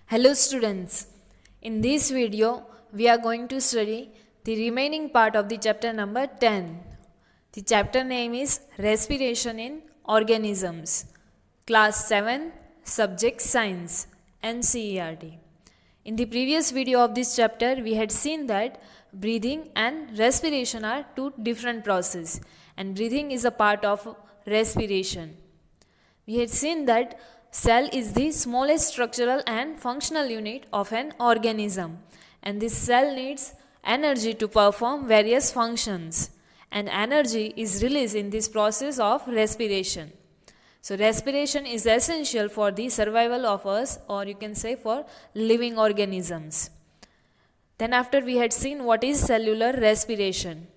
Hello students, in this video we are going to study the remaining part of the chapter number 10. The chapter name is Respiration in Organisms, Class 7, Subject Science, NCERT. In the previous video of this chapter we had seen that breathing and respiration are two different processes and breathing is a part of respiration. We had seen that cell is the smallest structural and functional unit of an organism, and this cell needs energy to perform various functions, and energy is released in this process of respiration. So respiration is essential for the survival of us, or you can say for living organisms. Then after we had seen what is cellular respiration.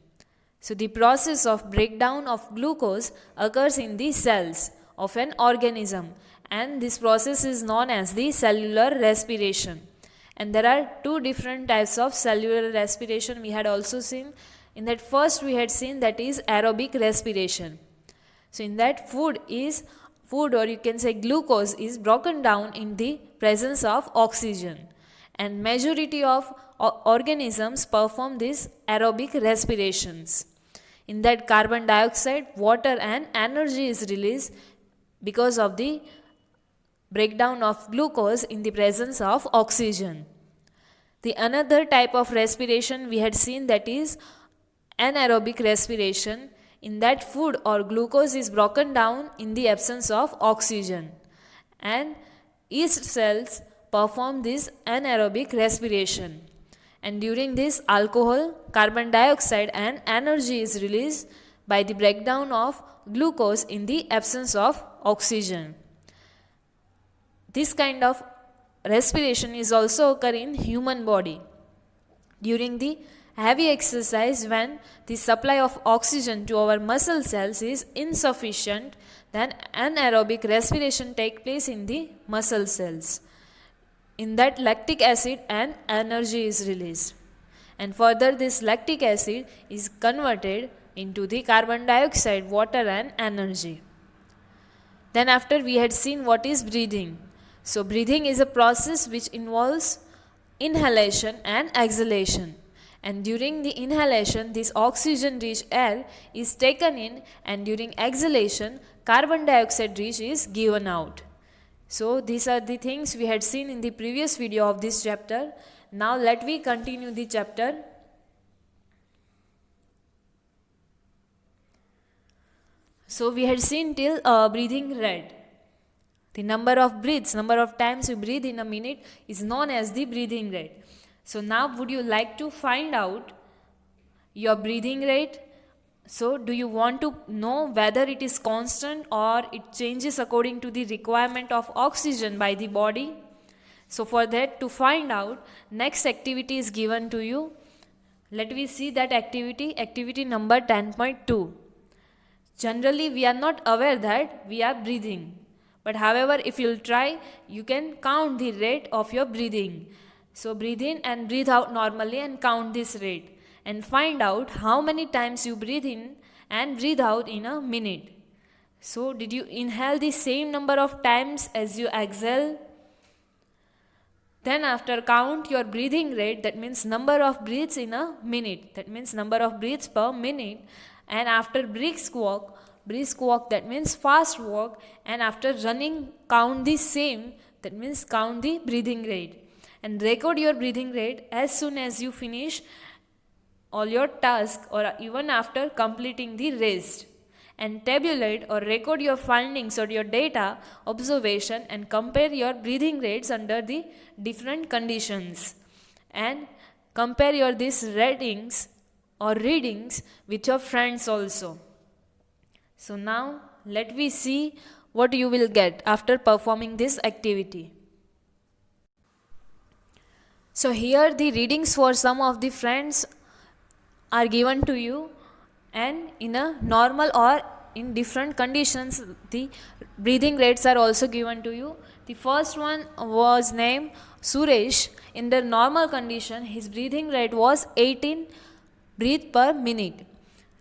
So the process of breakdown of glucose occurs in the cells of an organism, and this process is known as the cellular respiration. And there are two different types of cellular respiration we had also seen. In that first we had seen that is aerobic respiration. So in that food or you can say glucose is broken down in the presence of oxygen, and majority of organisms perform these aerobic respirations. In that carbon dioxide, water and energy is released because of the breakdown of glucose in the presence of oxygen. The another type of respiration we had seen that is anaerobic respiration. In that food or glucose is broken down in the absence of oxygen, and yeast cells perform this anaerobic respiration, and during this alcohol, carbon dioxide and energy is released by the breakdown of glucose in the absence of oxygen. This kind of respiration is also occur in human body. During the heavy exercise, when the supply of oxygen to our muscle cells is insufficient, then anaerobic respiration take place in the muscle cells. In that lactic acid and energy is released, and further this lactic acid is converted into the carbon dioxide, water and energy. Then after we had seen what is breathing. So breathing is a process which involves inhalation and exhalation, and during the inhalation this oxygen rich air is taken in, and during exhalation carbon dioxide rich is given out. So these are the things we had seen in the previous video of this chapter. Now let me continue the chapter. So we had seen till breathing rate. The number of breaths, number of times you breathe in a minute is known as the breathing rate. So now would you like to find out your breathing rate? So do you want to know whether it is constant or it changes according to the requirement of oxygen by the body? So for that, to find out, next activity is given to you. Let me see that activity number 10.2. Generally we are not aware that we are breathing, but however if you'll try, you can count the rate of your breathing. So breathe in and breathe out normally and count this rate, and find out how many times you breathe in and breathe out in a minute. So did you inhale the same number of times as you exhale? Then after count your breathing rate, that means number of breaths in a minute, that means number of breaths per minute. And after brisk walk, that means fast walk, and after running count the same, that means count the breathing rate, and record your breathing rate as soon as you finish all your task or even after completing the rest, and tabulate or record your findings or your data observation and compare your breathing rates under the different conditions, and compare your these ratings or readings with your friends also. So now let me see what you will get after performing this activity. So here the readings for some of the friends are given to you, and in a normal or in different conditions the breathing rates are also given to you. The first one was named Suresh. In the normal condition his breathing rate was 18 breath per minute.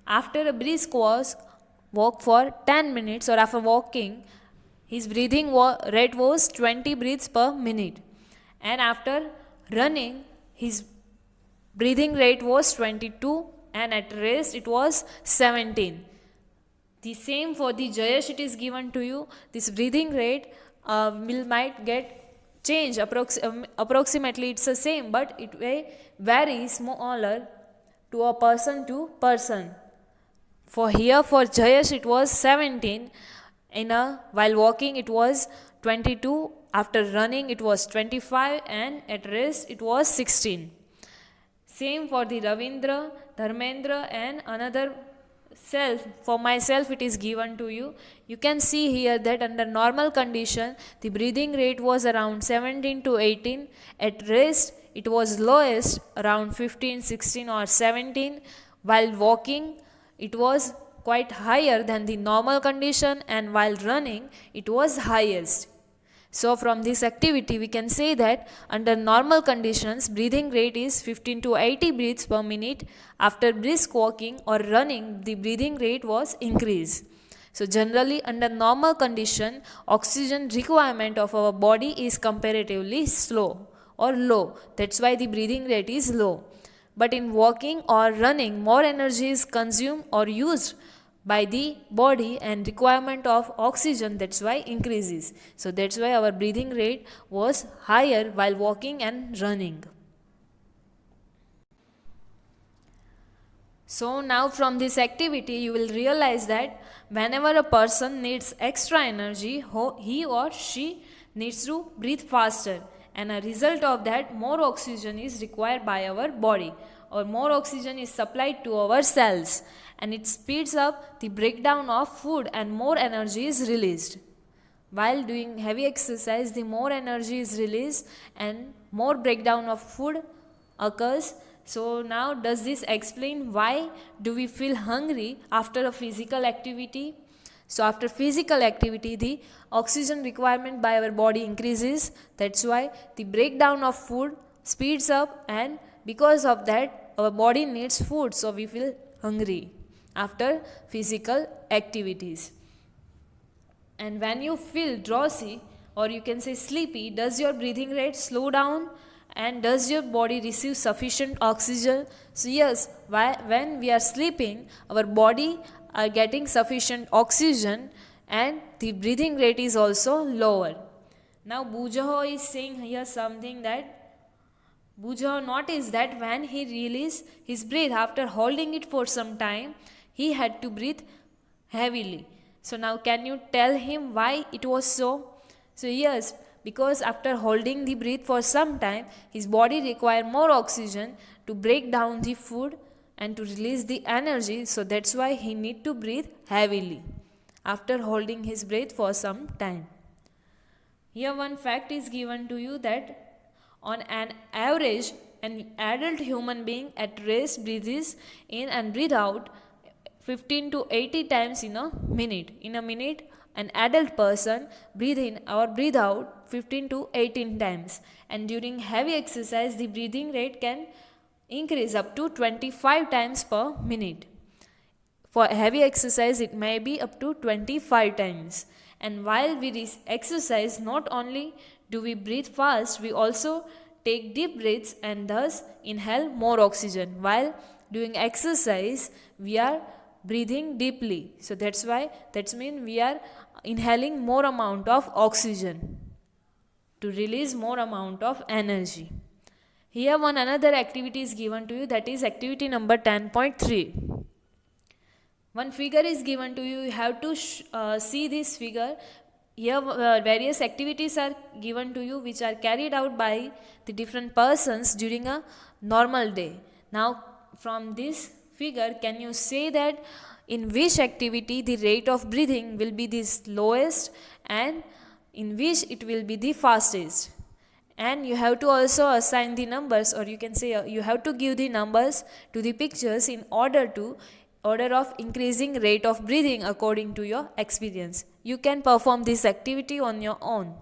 After a brisk walk for 10 minutes, or after walking his breathing rate was 20 breaths per minute, and after running his breathing rate was 22 and at rest it was 17. The same for the Jayesh it is given to you. This breathing rate might get change approximately it's the same, but it may vary smaller to person. For here for Jayesh it was 17, while walking it was 22, after running it was 25 and at rest it was 16. Same for the Ravindra, Dharmendra and another self. For myself it is given to you. You can see here that under normal condition the breathing rate was around 17 to 18. At rest it was lowest around 15, 16 or 17. While walking it was quite higher than the normal condition, and while running it was highest. So from this activity we can say that under normal conditions breathing rate is 15 to 80 breaths per minute. After brisk walking or running the breathing rate was increased. So generally under normal condition oxygen requirement of our body is comparatively slow or low. That's why the breathing rate is low. But in walking or running more energy is consumed or used by the body and requirement of oxygen, that's why increases. So that's why our breathing rate was higher while walking and running. So now from this activity you will realize that whenever a person needs extra energy, he or she needs to breathe faster, and a result of that more oxygen is required by our body or more oxygen is supplied to our cells, and it speeds up the breakdown of food and more energy is released. While doing heavy exercise the more energy is released and more breakdown of food occurs. So now does this explain why do we feel hungry after a physical activity? So after physical activity the oxygen requirement by our body increases. That's why the breakdown of food speeds up, and because of that our body needs food, so we feel hungry after physical activities. And when you feel drowsy or you can say sleepy, does your breathing rate slow down and does your body receive sufficient oxygen? So yes, when we are sleeping our body are getting sufficient oxygen and the breathing rate is also lower. Now Bujaho is saying here something that Bujaho noticed that when he released his breath after holding it for some time, he had to breathe heavily. So now can you tell him why it was so? So yes, because after holding the breath for some time, his body required more oxygen to break down the food and to release the energy. So that's why he need to breathe heavily after holding his breath for some time. Here one fact is given to you that on an average, an adult human being at rest breathes in and breathe out 15 to 80 times in a minute. In a minute, an adult person breathe in or breathe out 15 to 18 times. And during heavy exercise, the breathing rate can increase up to 25 times per minute. For heavy exercise, it may be up to 25 times. And while we exercise, not only do we breathe fast, we also take deep breaths and thus inhale more oxygen. While doing exercise, we are breathing deeply. So that's means we are inhaling more amount of oxygen to release more amount of energy. Here one another activity is given to you, that is activity number 10.3. One figure is given to you. You have to see this figure. Here various activities are given to you which are carried out by the different persons during a normal day. Now from this figure, can you say that in which activity the rate of breathing will be the lowest and in which it will be the fastest? And you have to also assign the numbers, or you can say you have to give the numbers to the pictures in order of increasing rate of breathing according to your experience. You can perform this activity on your own.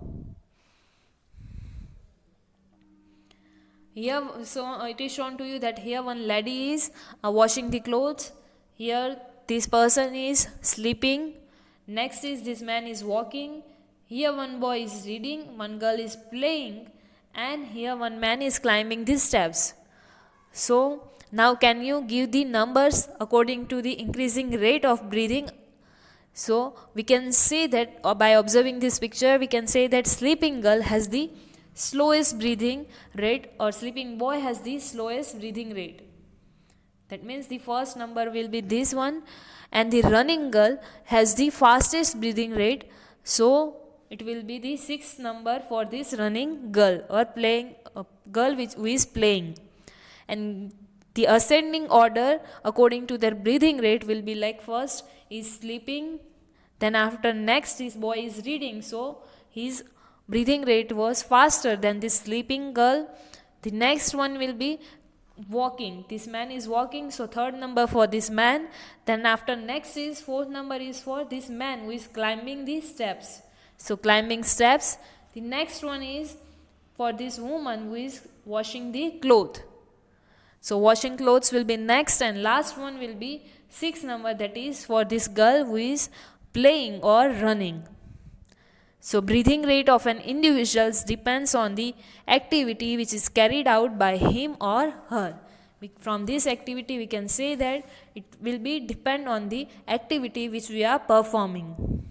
Here, so it is shown to you that here one lady is washing the clothes. Here this person is sleeping. Next is this man is walking. Here one boy is reading, one girl is playing, and here one man is climbing these steps. So now can you give the numbers according to the increasing rate of breathing? So we can say that, or by observing this picture, we can say that sleeping girl has the slowest breathing rate, or sleeping boy has the slowest breathing rate. That means the first number will be this one, and the running girl has the fastest breathing rate. So it will be the sixth number for this running girl, or playing girl who is playing. And the ascending order according to their breathing rate will be like, first is sleeping, then after next is boy is reading. So his breathing rate was faster than this sleeping girl. The next one will be walking. This man is walking, so third number for this man. Then after next is fourth number is for this man who is climbing the steps. So climbing steps. The next one is for this woman who is washing the cloth. So washing clothes will be next, and last one will be sixth number, that is for this girl who is playing or running. So breathing rate of an individual depends on the activity which is carried out by him or her. From this activity we can say that it will be depend on the activity which we are performing.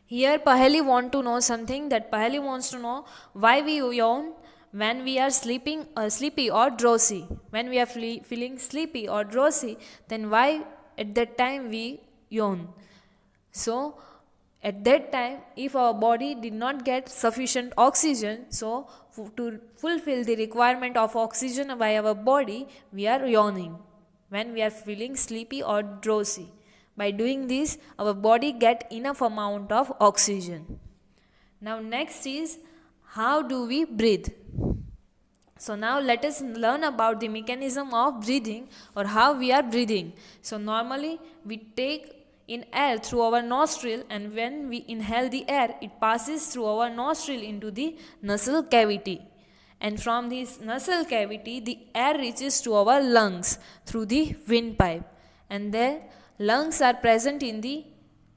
Here Paheli want to know something, that Paheli wants to know why we yawn when we are sleepy or drowsy. When we are feeling sleepy or drowsy, then why at that time we yawn? So at that time, if our body did not get sufficient oxygen, so to fulfill the requirement of oxygen by our body, we are yawning when we are feeling sleepy or drowsy. By doing this, our body get enough amount of oxygen. Now next is, how do we breathe? So now let us learn about the mechanism of breathing, or how we are breathing. So normally we take in air through our nostril, and when we inhale the air, it passes through our nostril into the nasal cavity. And from this nasal cavity, the air reaches to our lungs through the windpipe. And there lungs are present in the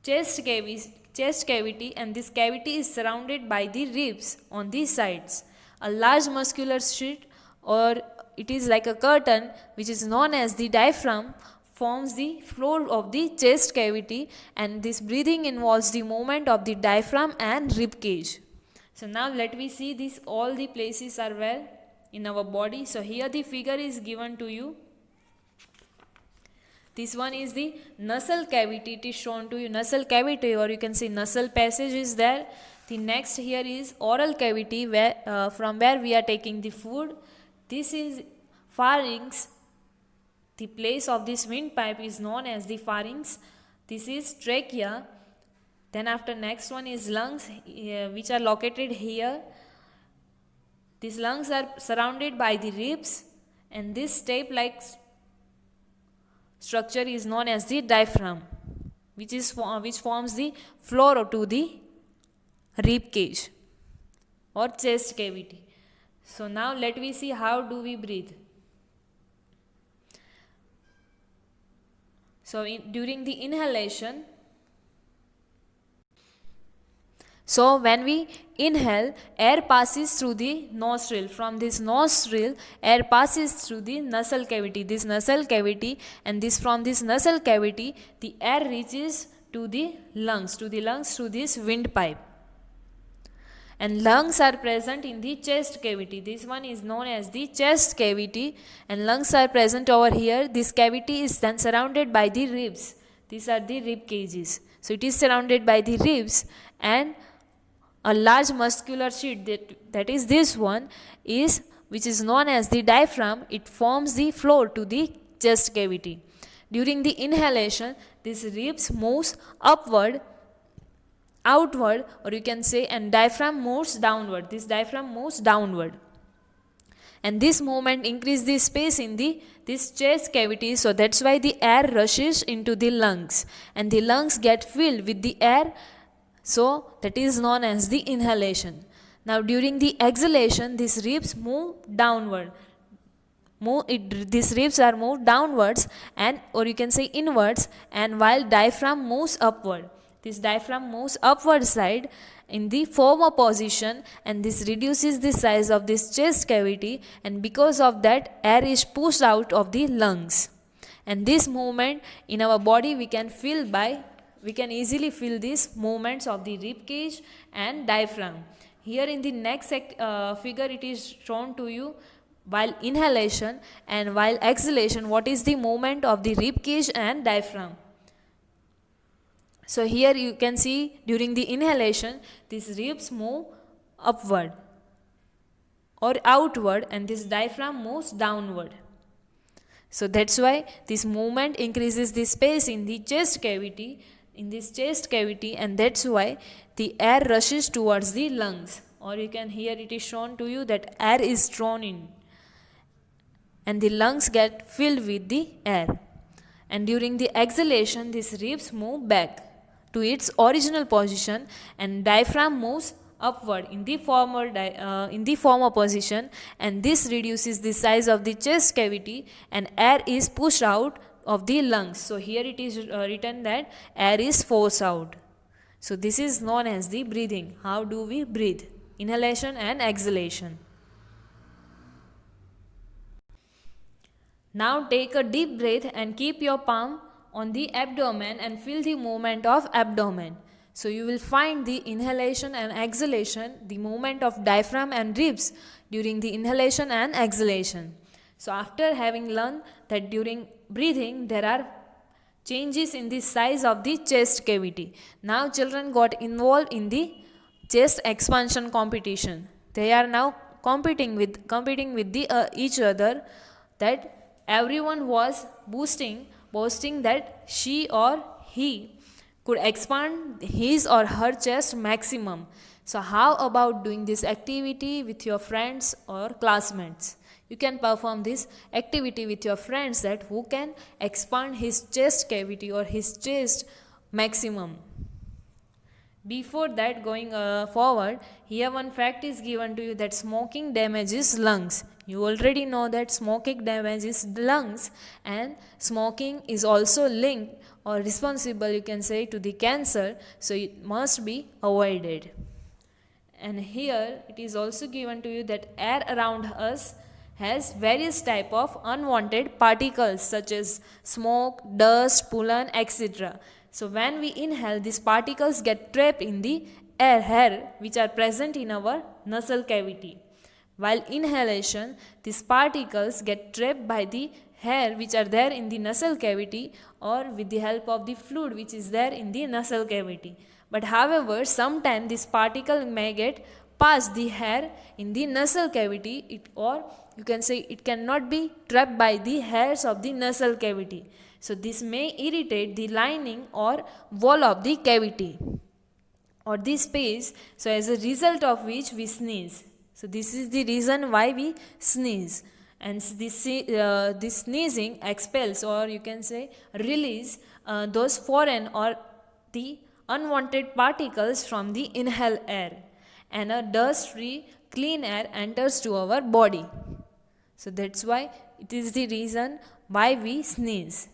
chest cavity, and this cavity is surrounded by the ribs on the sides. A large muscular sheet, or it is like a curtain, which is known as the diaphragm, forms the floor of the chest cavity, and this breathing involves the movement of the diaphragm and rib cage. So now let me see this, all the places are where in our body. So here the figure is given to you. This one is the nasal cavity, it is shown to you, nasal cavity, or you can say nasal passage is there. The next here is oral cavity, where from where we are taking the food. This is pharynx. The place of this windpipe is known as the pharynx. This is trachea. Then after next one is lungs, which are located here. These lungs are surrounded by the ribs, and this tape-like structure is known as the diaphragm, which forms the floor to the rib cage or chest cavity. So now let me see how do we breathe. So during the inhalation, so when we inhale, air passes through the nostril. From this nostril, air passes through the nasal cavity. This nasal cavity, and this from this nasal cavity, the air reaches to the lungs through this windpipe. And lungs are present in the chest cavity. This one is known as the chest cavity, and lungs are present over here. This cavity is then surrounded by the ribs. These are the rib cages. So it is surrounded by the ribs, and a large muscular sheet, that is this one, which is known as the diaphragm. It forms the floor to the chest cavity. During the inhalation, these ribs moves upward, outward, or you can say, and diaphragm moves downward. This diaphragm moves downward, and this movement increases the space in this chest cavity. So that's why the air rushes into the lungs, and the lungs get filled with the air. So that is known as the inhalation. Now during the exhalation, these ribs move downward. These ribs are moved downwards, and or you can say inwards, and while diaphragm moves upward. this diaphragm moves upward side in the former position, and this reduces the size of this chest cavity, and because of that air is pushed out of the lungs. And this movement in our body we can easily feel these movements of the rib cage and diaphragm. Here in the next figure it is shown to you while inhalation and while exhalation what is the movement of the rib cage and diaphragm. So here you can see during the inhalation these ribs move upward or outward and this diaphragm moves downward. So that's why this movement increases the space in the chest cavity, and that's why the air rushes towards the lungs, or you can here it is shown to you that air is drawn in and the lungs get filled with the air. And during the exhalation these ribs move back to its original position and diaphragm moves upward in the former position, and this reduces the size of the chest cavity and air is pushed out of the lungs. So here it is written that air is forced out. So this is known as the breathing. How do we breathe? Inhalation and exhalation. Now take a deep breath and keep your palm on the abdomen and feel the movement of abdomen. So you will find the inhalation and exhalation, the movement of diaphragm and ribs during the inhalation and exhalation. So after having learned that during breathing there are changes in the size of the chest cavity, now children got involved in the chest expansion competition. They are now competing with each other, that everyone was boasting that she or he could expand his or her chest maximum. So how about doing this activity with your friends or classmates? You can perform this activity with your friends, that who can expand his chest cavity or his chest maximum. Before that, going forward, here one fact is given to you that smoking damages lungs. You already know that smoking damages lungs, and smoking is also linked or responsible, you can say, to the cancer, so it must be avoided. And here it is also given to you that air around us has various type of unwanted particles such as smoke, dust, pollen, etc. So when we inhale, these particles get trapped in the air which are present in our nasal cavity. While inhalation, these particles get trapped by the hair which are there in the nasal cavity or with the help of the fluid which is there in the nasal cavity. But however, sometimes this particle may get past the hair in the nasal cavity, or you can say it cannot be trapped by the hairs of the nasal cavity. So this may irritate the lining or wall of the cavity or the space, so as a result of which we sneeze. So this is the reason why we sneeze, and this sneezing expels, or you can say release those foreign or the unwanted particles from the inhaled air, and a dust-free clean air enters to our body. So that's why it is the reason why we sneeze.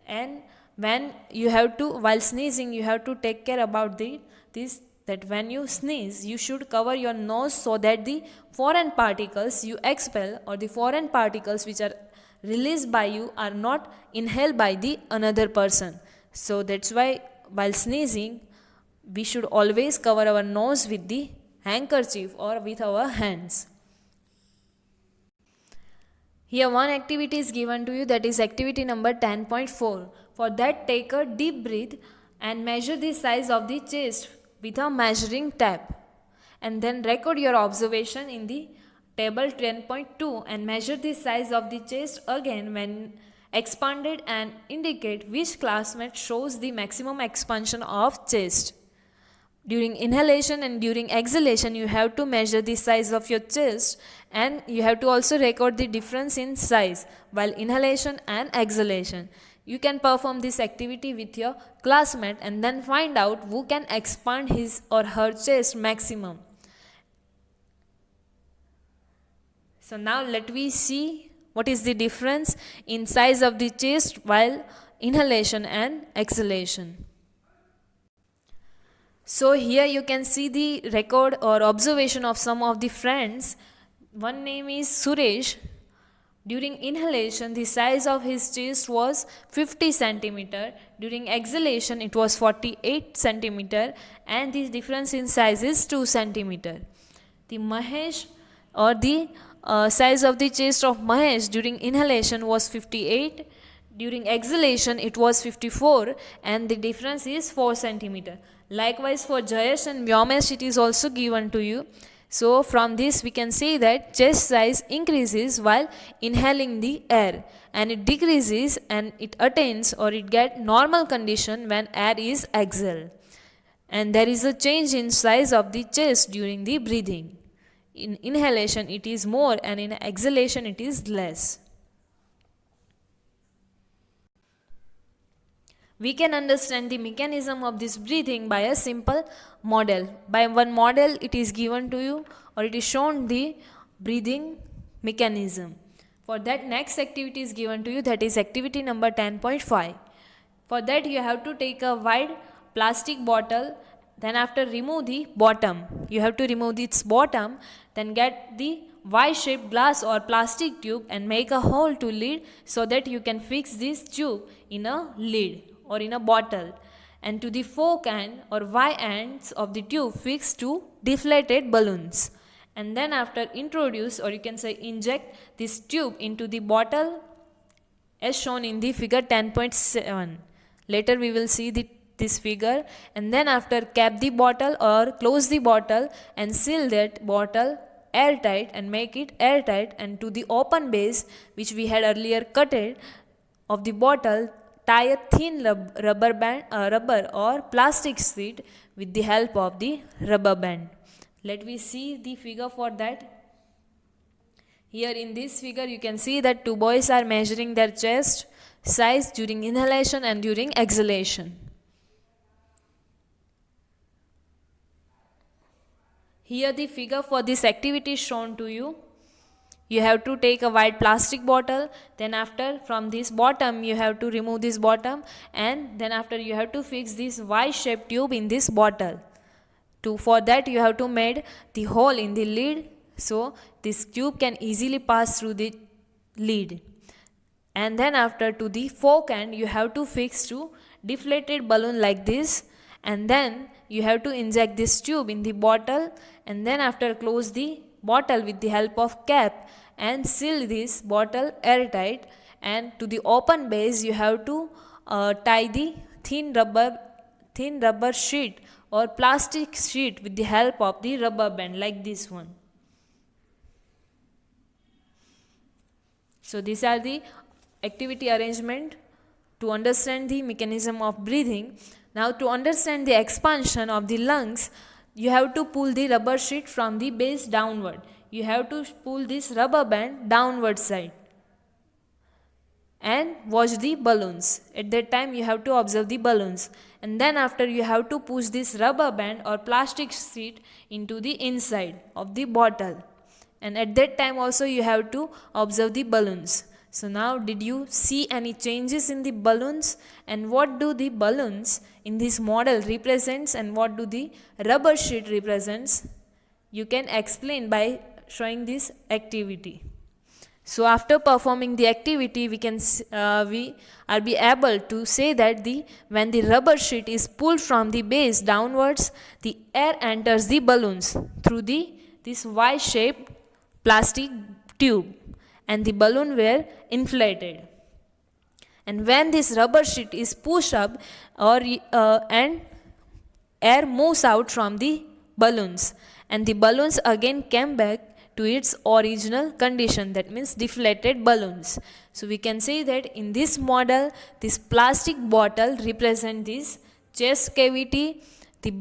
And while sneezing, you have to take care about that when you sneeze, you should cover your nose so that the foreign particles you expel or the foreign particles which are released by you are not inhaled by the another person. So that's why while sneezing, we should always cover our nose with the handkerchief or with our hands. Here one activity is given to you, that is activity number 10.4. For that, take a deep breath and measure the size of the chest with a measuring tape, and then record your observation in the table 10.2 and measure the size of the chest again when expanded, and indicate which classmate shows the maximum expansion of chest. During inhalation and during exhalation, you have to measure the size of your chest, and you have to also record the difference in size while inhalation and exhalation. You can perform this activity with your classmate and then find out who can expand his or her chest maximum. So now let we see what is the difference in size of the chest while inhalation and exhalation. So here you can see the record or observation of some of the friends. One name is Suresh. During inhalation, the size of his chest was 50 centimeter. During exhalation, it was 48 centimeter, and the difference in size is 2 centimeter. The Mahesh or the size of the chest of Mahesh during inhalation was 58. During exhalation, it was 54, and the difference is 4 centimeter. Likewise, for Jayesh and Vyomesh, it is also given to you. So from this we can say that chest size increases while inhaling the air, and it decreases and it attains or it get normal condition when air is exhaled. And there is a change in size of the chest during the breathing. In inhalation it is more, and in exhalation it is less. We can understand the mechanism of this breathing by a simple model. By one model it is given to you, or it is shown the breathing mechanism. For that, next activity is given to you, that is activity number 10.5. For that you have to take a wide plastic bottle, then after remove the bottom. You have to remove its bottom, then get the Y-shaped glass or plastic tube and make a hole to lid so that you can fix this tube in a lid or in a bottle, and to the fork end or Y ends of the tube fix to deflated balloons, and then after introduce, or you can say inject, this tube into the bottle as shown in the figure 10.7. Later we will see this figure, and then after cap the bottle or close the bottle and seal that bottle airtight and make it airtight, and to the open base which we had earlier cutted of the bottle tie a thin rubber or plastic sheet with the help of the rubber band. Let me see the figure for that. Here in this figure you can see that two boys are measuring their chest size during inhalation and during exhalation. Here the figure for this activity is shown to you. You have to take a white plastic bottle, then after from this bottom you have to remove this bottom, and then after you have to fix this Y-shaped tube in this bottle. For that you have to make the hole in the lid so this tube can easily pass through the lid. And then after to the fork end you have to fix to deflated balloon like this, and then you have to inject this tube in the bottle, and then after close the bottle with the help of cap and seal this bottle airtight, and to the open base you have to tie the thin rubber sheet or plastic sheet with the help of the rubber band like this one. So these are the activity arrangement to understand the mechanism of breathing. Now to understand the expansion of the lungs, you have to pull the rubber sheet from the base downward. You have to pull this rubber band downward side and watch the balloons. At that time you have to observe the balloons, and then after you have to push this rubber band or plastic sheet into the inside of the bottle, and at that time also you have to observe the balloons. So now did you see any changes in the balloons, and what do the balloons in this model represents and what do the rubber sheet represents? You can explain by showing this activity. So after performing the activity we are be able to say that when the rubber sheet is pulled from the base downwards, the air enters the balloons through this Y-shaped plastic tube, and the balloon were inflated. And when this rubber sheet is pushed up and air moves out from the balloons, and the balloons again came back to its original condition, that means deflated balloons. So we can say that in this model this plastic bottle represents this chest cavity, these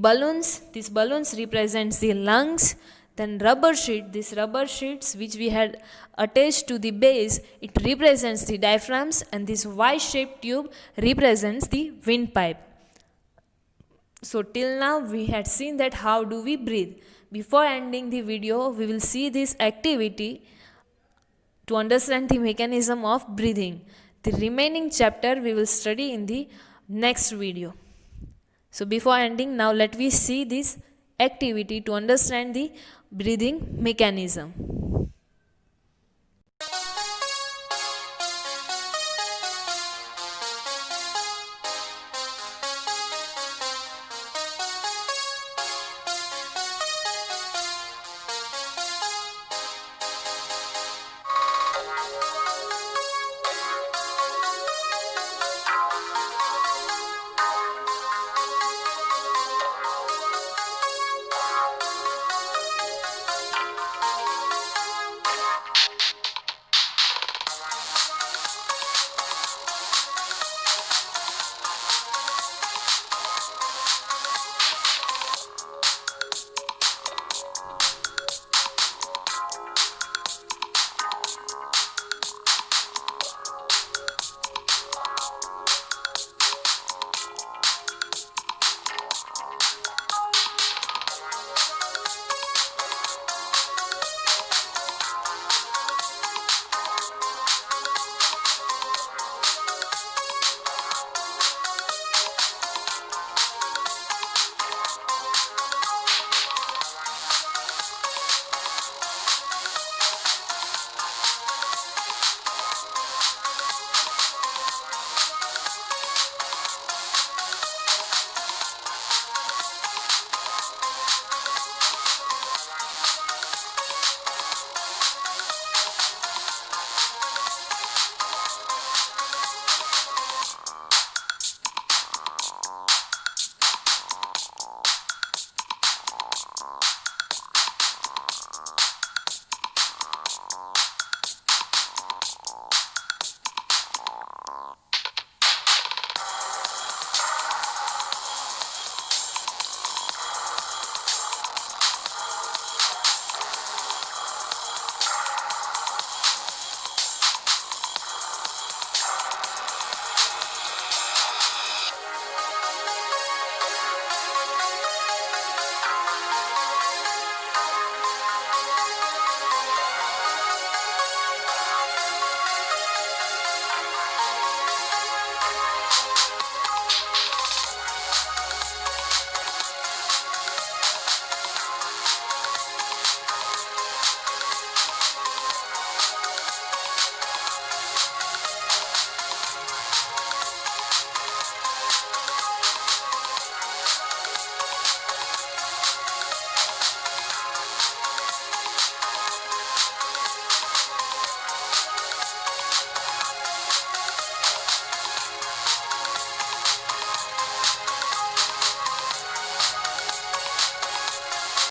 balloons represents the lungs, then these rubber sheets which we had attached to the base, it represents the diaphragms, and this Y-shaped tube represents the windpipe. So till now we had seen that how do we breathe. Before ending the video, we will see this activity to understand the mechanism of breathing. The remaining chapter we will study in the next video. So before ending, now let we see this activity to understand the breathing mechanism.